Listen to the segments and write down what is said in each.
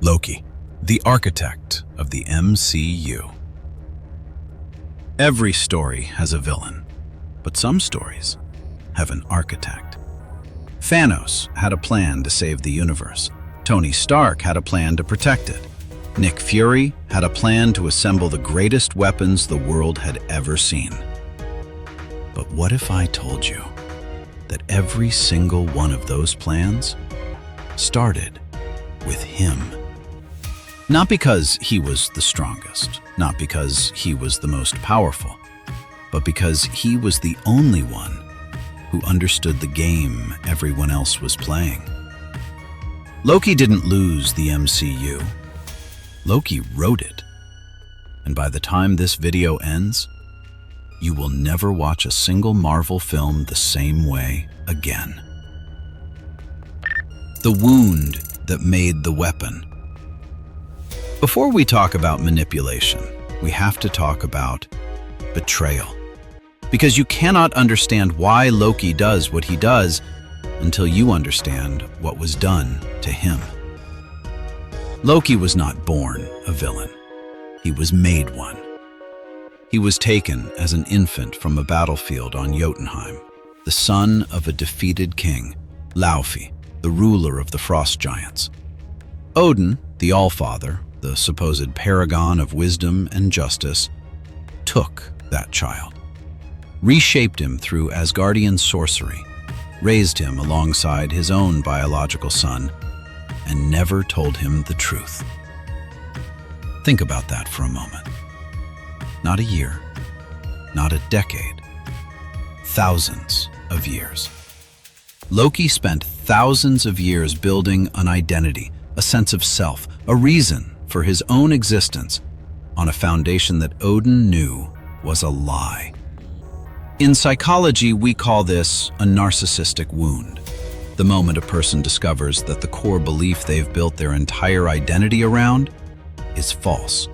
Loki, the architect of the MCU. Every story has a villain, but some stories have an architect. Thanos had a plan to save the universe. Tony Stark had a plan to protect it. Nick Fury had a plan to assemble the greatest weapons the world had ever seen. But what if I told you that every single one of those plans started with him? Not because he was the strongest, not because he was the most powerful, but because he was the only one who understood the game everyone else was playing. Loki didn't lose the MCU. Loki wrote it. And by the time this video ends, you will never watch a single Marvel film the same way again. The wound that made the weapon. Before we talk about manipulation, we have to talk about betrayal. Because you cannot understand why Loki does what he does until you understand what was done to him. Loki was not born a villain. He was made one. He was taken as an infant from a battlefield on Jotunheim, the son of a defeated king, Laufey, the ruler of the frost giants. Odin, the Allfather, the supposed paragon of wisdom and justice, took that child, reshaped him through Asgardian sorcery, raised him alongside his own biological son, and never told him the truth. Think about that for a moment. Not a year, not a decade, thousands of years. Loki spent thousands of years building an identity, a sense of self, a reason for his own existence on a foundation that Odin knew was a lie. In psychology, we call this a narcissistic wound. The moment a person discovers that the core belief they've built their entire identity around is false.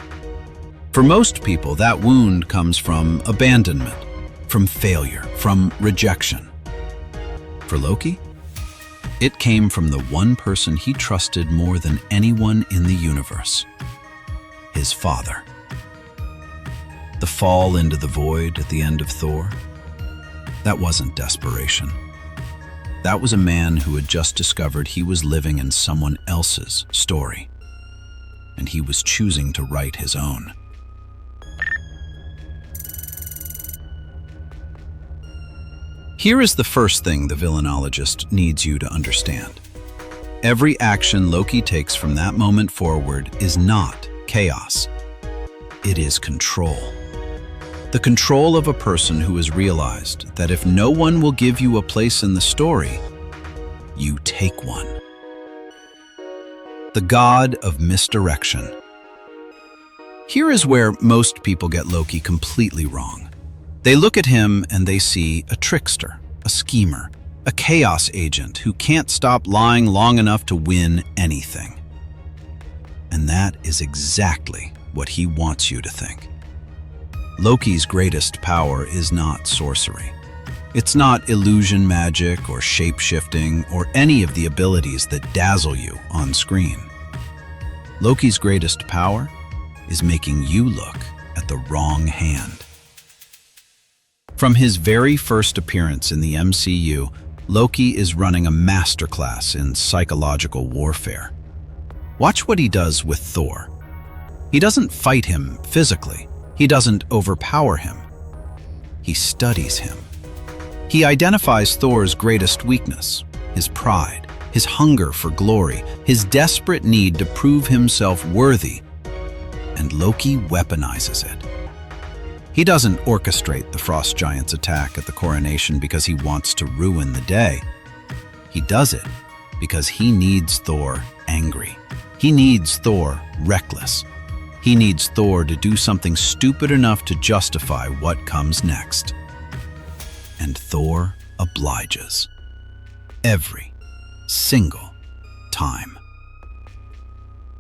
For most people, that wound comes from abandonment, from failure, from rejection. For Loki, it came from the one person he trusted more than anyone in the universe, his father. The fall into the void at the end of Thor, that wasn't desperation. That was a man who had just discovered he was living in someone else's story, and he was choosing to write his own. Here is the first thing the Villainologist needs you to understand. Every action Loki takes from that moment forward is not chaos. It is control. The control of a person who has realized that if no one will give you a place in the story, you take one. The god of misdirection. Here is where most people get Loki completely wrong. They look at him and they see a trickster, a schemer, a chaos agent who can't stop lying long enough to win anything. And that is exactly what he wants you to think. Loki's greatest power is not sorcery. It's not illusion magic or shape-shifting or any of the abilities that dazzle you on screen. Loki's greatest power is making you look at the wrong hand. From his very first appearance in the MCU, Loki is running a masterclass in psychological warfare. Watch what he does with Thor. He doesn't fight him physically. He doesn't overpower him. He studies him. He identifies Thor's greatest weakness, his pride, his hunger for glory, his desperate need to prove himself worthy, and Loki weaponizes it. He doesn't orchestrate the frost giant's attack at the coronation because he wants to ruin the day. He does it because he needs Thor angry. He needs Thor reckless. He needs Thor to do something stupid enough to justify what comes next. And Thor obliges. Every single time.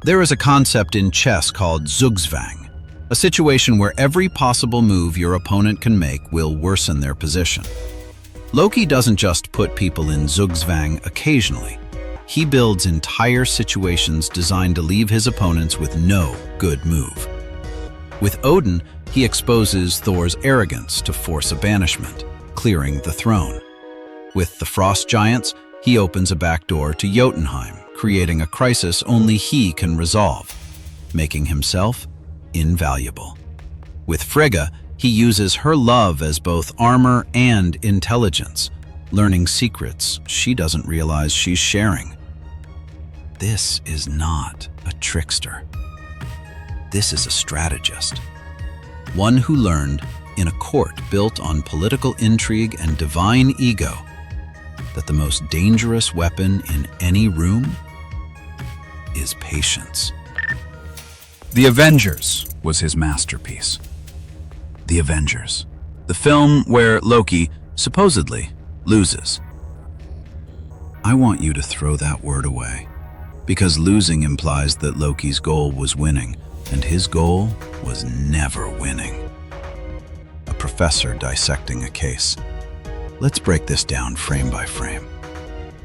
There is a concept in chess called zugzwang, a situation where every possible move your opponent can make will worsen their position. Loki doesn't just put people in zugzwang occasionally. he builds entire situations designed to leave his opponents with no good move. With Odin, he exposes Thor's arrogance to force a banishment, clearing the throne. With the Frost Giants, he opens a back door to Jotunheim, creating a crisis only he can resolve, making himself invaluable. With Frigga, he uses her love as both armor and intelligence, learning secrets she doesn't realize she's sharing. This is not a trickster. This is a strategist. One who learned in a court built on political intrigue and divine ego that the most dangerous weapon in any room is patience. The Avengers was his masterpiece. The Avengers, the film where Loki supposedly loses. I want you to throw that word away, because losing implies that Loki's goal was winning, and his goal was never winning. A professor dissecting a case. Let's break this down frame by frame.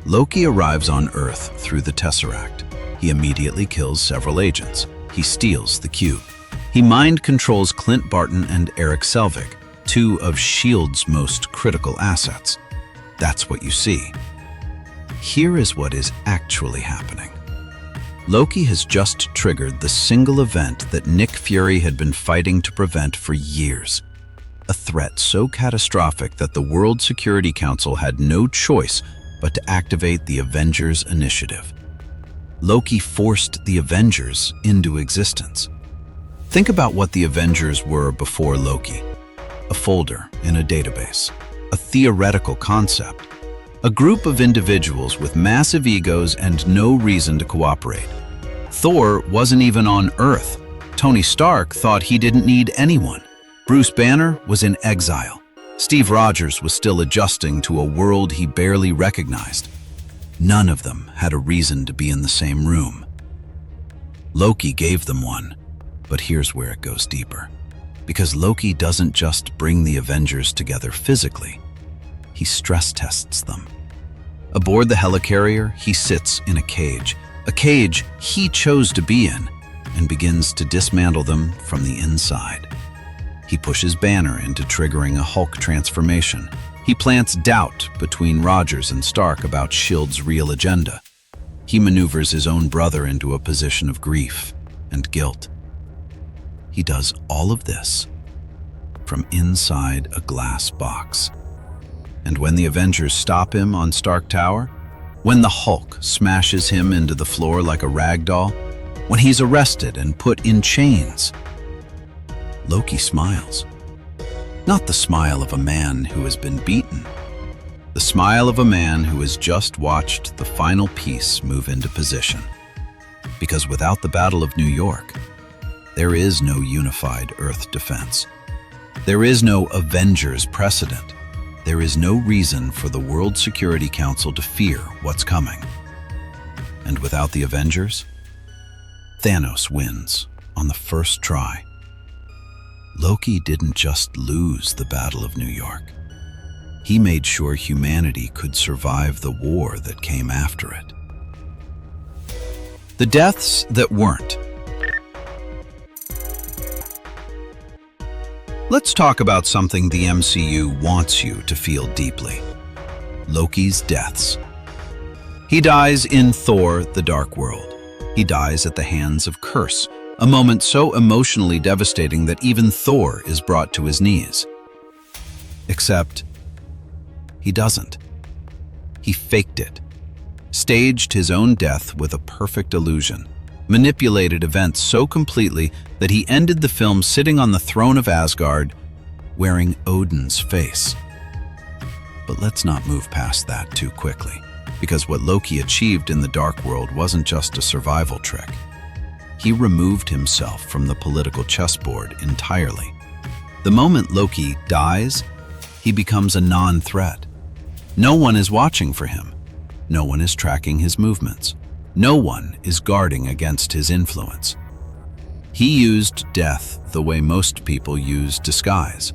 Loki arrives on Earth through the Tesseract. He immediately kills several agents. He steals the cube. He mind controls Clint Barton and Eric Selvig, two of S.H.I.E.L.D's most critical assets. That's what you see. Here is what is actually happening. Loki has just triggered the single event that Nick Fury had been fighting to prevent for years. A threat so catastrophic that the World Security Council had no choice but to activate the Avengers initiative. Loki forced the Avengers into existence. Think about what the Avengers were before Loki. A folder in a database, a theoretical concept, a group of individuals with massive egos and no reason to cooperate. Thor wasn't even on Earth. Tony Stark thought he didn't need anyone. Bruce Banner was in exile. Steve Rogers was still adjusting to a world he barely recognized. None of them had a reason to be in the same room. Loki gave them one, but here's where it goes deeper. Because Loki doesn't just bring the Avengers together physically, he stress tests them. Aboard the helicarrier, he sits in a cage he chose to be in, and begins to dismantle them from the inside. He pushes Banner into triggering a Hulk transformation. He plants doubt between Rogers and Stark about S.H.I.E.L.D's real agenda. He maneuvers his own brother into a position of grief and guilt. He does all of this from inside a glass box. And when the Avengers stop him on Stark Tower, when the Hulk smashes him into the floor like a rag doll, when he's arrested and put in chains, Loki smiles. Not the smile of a man who has been beaten. The smile of a man who has just watched the final piece move into position. Because without the Battle of New York, there is no unified Earth defense. There is no Avengers precedent. There is no reason for the World Security Council to fear what's coming. And without the Avengers, Thanos wins on the first try. Loki didn't just lose the Battle of New York. He made sure humanity could survive the war that came after it. The deaths that weren't. Let's talk about something the MCU wants you to feel deeply. Loki's deaths. He dies in Thor: The Dark World. He dies at the hands of Curse, a moment so emotionally devastating that even Thor is brought to his knees. Except, he doesn't. He faked it, staged his own death with a perfect illusion, manipulated events so completely that he ended the film sitting on the throne of Asgard, wearing Odin's face. But let's not move past that too quickly, because what Loki achieved in the Dark World wasn't just a survival trick. He removed himself from the political chessboard entirely. The moment Loki dies, he becomes a non-threat. No one is watching for him. No one is tracking his movements. No one is guarding against his influence. He used death the way most people use disguise,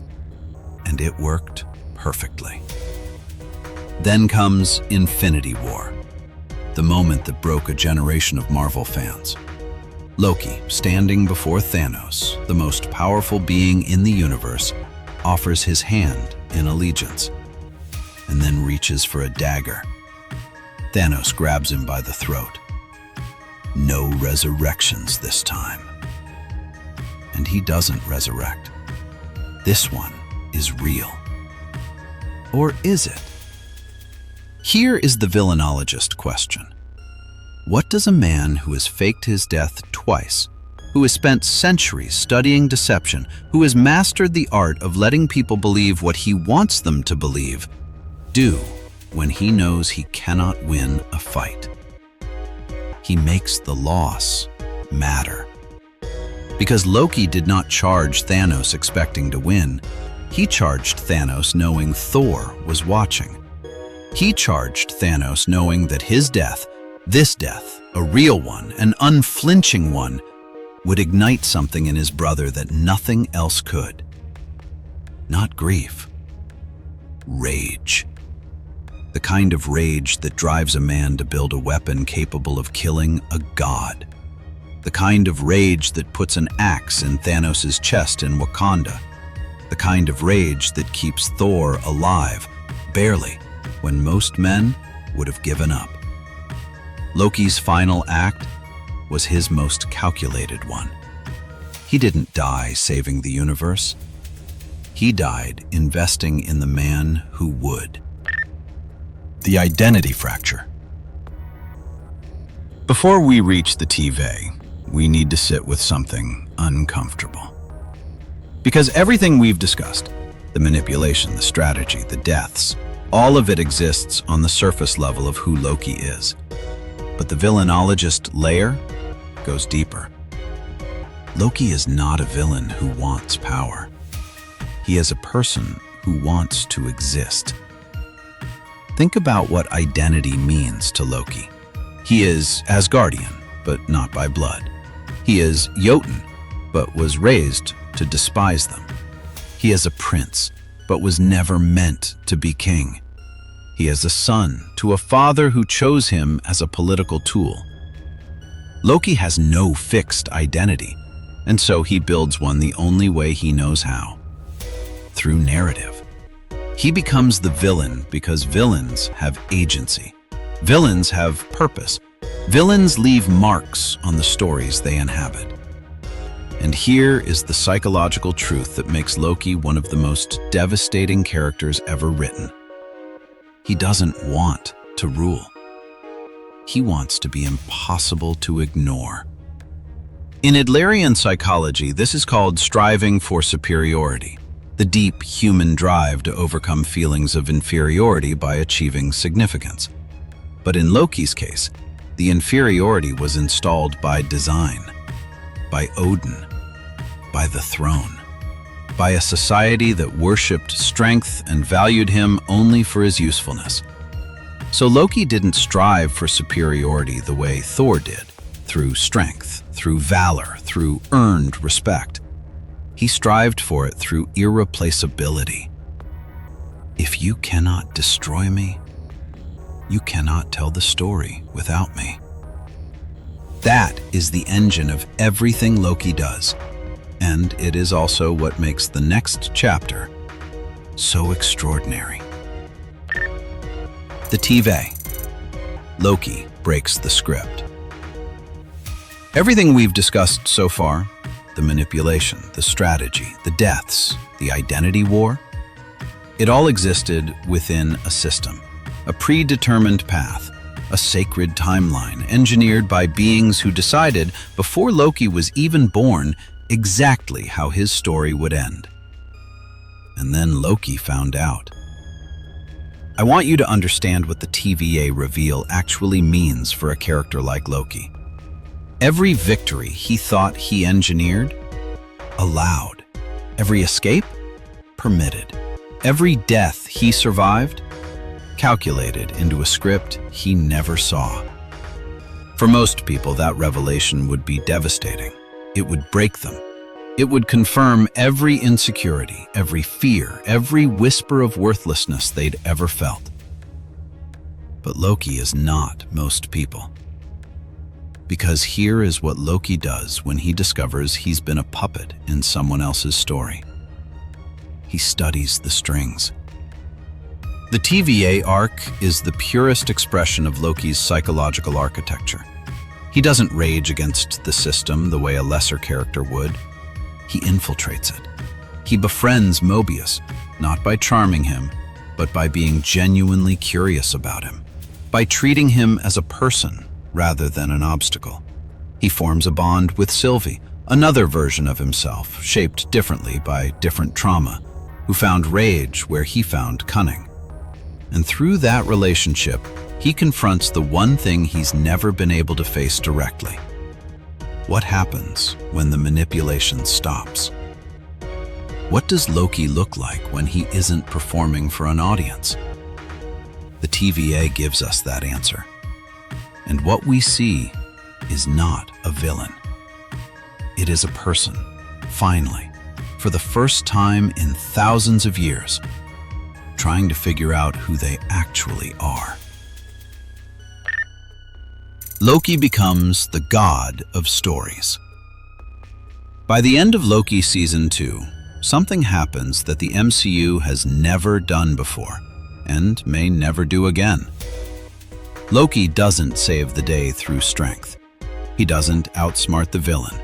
and it worked perfectly. Then comes Infinity War. the moment that broke a generation of Marvel fans. Loki, standing before Thanos, the most powerful being in the universe, offers his hand in allegiance, and then reaches for a dagger. Thanos grabs him by the throat. No resurrections this time. And he doesn't resurrect. This one is real. Or is it? Here is the Villainologist question. What does a man who has faked his death twice, who has spent centuries studying deception, who has mastered the art of letting people believe what he wants them to believe, do when he knows he cannot win a fight? He makes the loss matter. Because Loki did not charge Thanos expecting to win. He charged Thanos knowing Thor was watching. He charged Thanos knowing that his death, this death, a real one, an unflinching one, would ignite something in his brother that nothing else could. Not grief. Rage. The kind of rage that drives a man to build a weapon capable of killing a god. The kind of rage that puts an axe in Thanos' chest in Wakanda. The kind of rage that keeps Thor alive, barely, when most men would have given up. Loki's final act was his most calculated one. He didn't die saving the universe. He died investing in the man who would. The identity fracture. Before we reach the TV, we need to sit with something uncomfortable. Because everything we've discussed, the manipulation, the strategy, the deaths, all of it exists on the surface level of who Loki is. But the Villainologist layer goes deeper. Loki is not a villain who wants power. He is a person who wants to exist. Think about what identity means to Loki. He is Asgardian, but not by blood. He is Jotun, but was raised to despise them. He is a prince, but was never meant to be king. He is a son to a father who chose him as a political tool. Loki has no fixed identity, and so he builds one the only way he knows how, through narrative. He becomes the villain because villains have agency. Villains have purpose. Villains leave marks on the stories they inhabit. And here is the psychological truth that makes Loki one of the most devastating characters ever written. He doesn't want to rule. He wants to be impossible to ignore. In Adlerian psychology, this is called striving for superiority, the deep human drive to overcome feelings of inferiority by achieving significance. But in Loki's case, the inferiority was installed by design, by Odin, by the throne, by a society that worshipped strength and valued him only for his usefulness. So Loki didn't strive for superiority the way Thor did, through strength, through valor, through earned respect. He strived for it through irreplaceability. If you cannot destroy me, you cannot tell the story without me. That is the engine of everything Loki does, and it is also what makes the next chapter so extraordinary. The TV. Loki breaks the script. Everything we've discussed so far, the manipulation, the strategy, the deaths, the identity war, it all existed within a system, a predetermined path, a sacred timeline engineered by beings who decided, before Loki was even born, exactly how his story would end. And then Loki found out. I want you to understand what the TVA reveal actually means for a character like Loki. Every victory he thought he engineered, allowed. Every escape, permitted. Every death he survived, calculated into a script he never saw. For most people, that revelation would be devastating. It would break them. It would confirm every insecurity, every fear, every whisper of worthlessness they'd ever felt. But Loki is not most people. Because here is what Loki does when he discovers he's been a puppet in someone else's story. He studies the strings. The TVA arc is the purest expression of Loki's psychological architecture. He doesn't rage against the system the way a lesser character would. He infiltrates it. He befriends Mobius, not by charming him, but by being genuinely curious about him, by treating him as a person rather than an obstacle. He forms a bond with Sylvie, another version of himself, shaped differently by different trauma, who found rage where he found cunning. And through that relationship, he confronts the one thing he's never been able to face directly. What happens when the manipulation stops? What does Loki look like when he isn't performing for an audience? The TVA gives us that answer. And what we see is not a villain. It is a person, finally, for the first time in thousands of years, trying to figure out who they actually are. Loki becomes the God of Stories. By the end of Loki Season 2, something happens that the MCU has never done before, and may never do again. Loki doesn't save the day through strength. He doesn't outsmart the villain.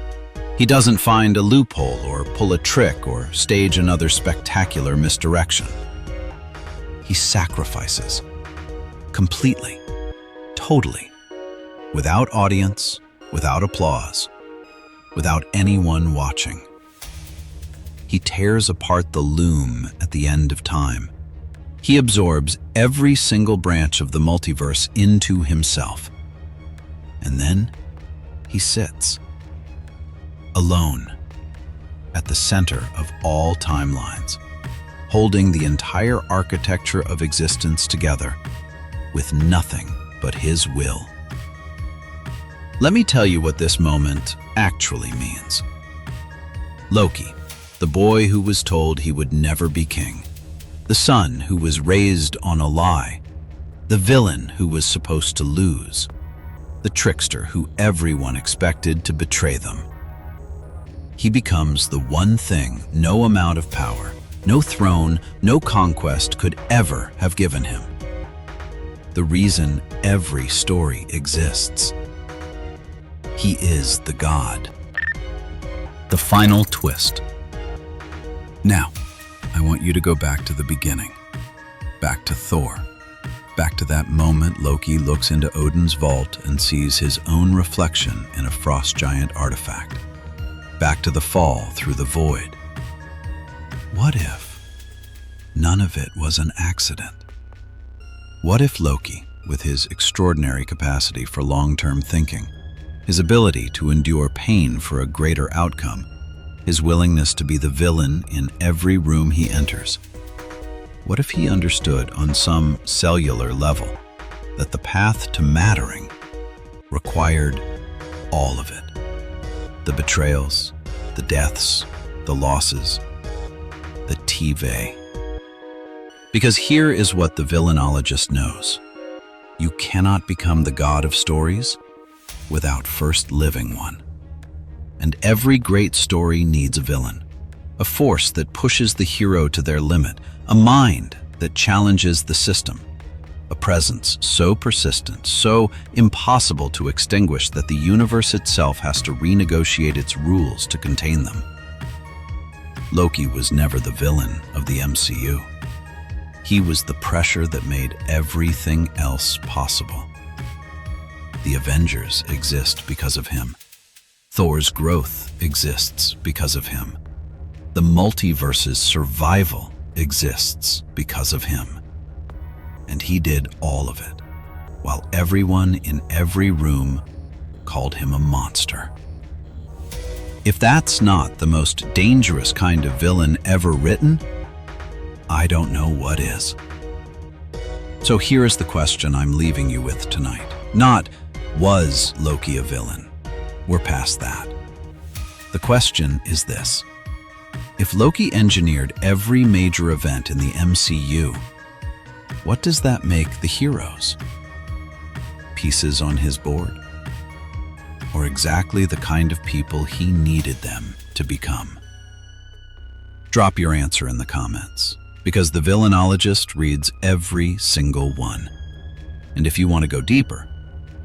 He doesn't find a loophole or pull a trick or stage another spectacular misdirection. He sacrifices. Completely. Totally. Without audience, without applause, without anyone watching. He tears apart the loom at the end of time. He absorbs every single branch of the multiverse into himself. And then he sits, alone, at the center of all timelines, holding the entire architecture of existence together with nothing but his will. Let me tell you what this moment actually means. Loki, the boy who was told he would never be king, the son who was raised on a lie, the villain who was supposed to lose, the trickster who everyone expected to betray them. He becomes the one thing no amount of power, no throne, no conquest could ever have given him. The reason every story exists. He is the God. The final twist. Now, I want you to go back to the beginning, back to Thor, back to that moment Loki looks into Odin's vault and sees his own reflection in a frost giant artifact, back to the fall through the void. What if none of it was an accident? What if Loki, with his extraordinary capacity for long-term thinking, his ability to endure pain for a greater outcome, his willingness to be the villain in every room he enters. What if he understood on some cellular level that the path to mattering required all of it? The betrayals, the deaths, the losses, the TVA. Because here is what the Villainologist knows. You cannot become the God of Stories without first living one. And every great story needs a villain, a force that pushes the hero to their limit, a mind that challenges the system, a presence so persistent, so impossible to extinguish that the universe itself has to renegotiate its rules to contain them. Loki was never the villain of the MCU. He was the pressure that made everything else possible. The Avengers exist because of him. Thor's growth exists because of him. The multiverse's survival exists because of him. And he did all of it, while everyone in every room called him a monster. If that's not the most dangerous kind of villain ever written, I don't know what is. So here is the question I'm leaving you with tonight. Not, was Loki a villain? We're past that. The question is this. If Loki engineered every major event in the MCU, what does that make the heroes? pieces on his board? Or exactly the kind of people he needed them to become? Drop your answer in the comments, because the Villainologist reads every single one. And if you want to go deeper,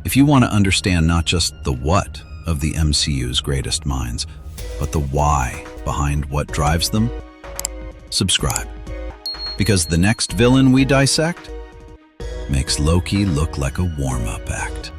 if you want to understand not just the what of the MCU's greatest minds, but the why behind what drives them, subscribe. Because the next villain we dissect makes Loki look like a warm-up act.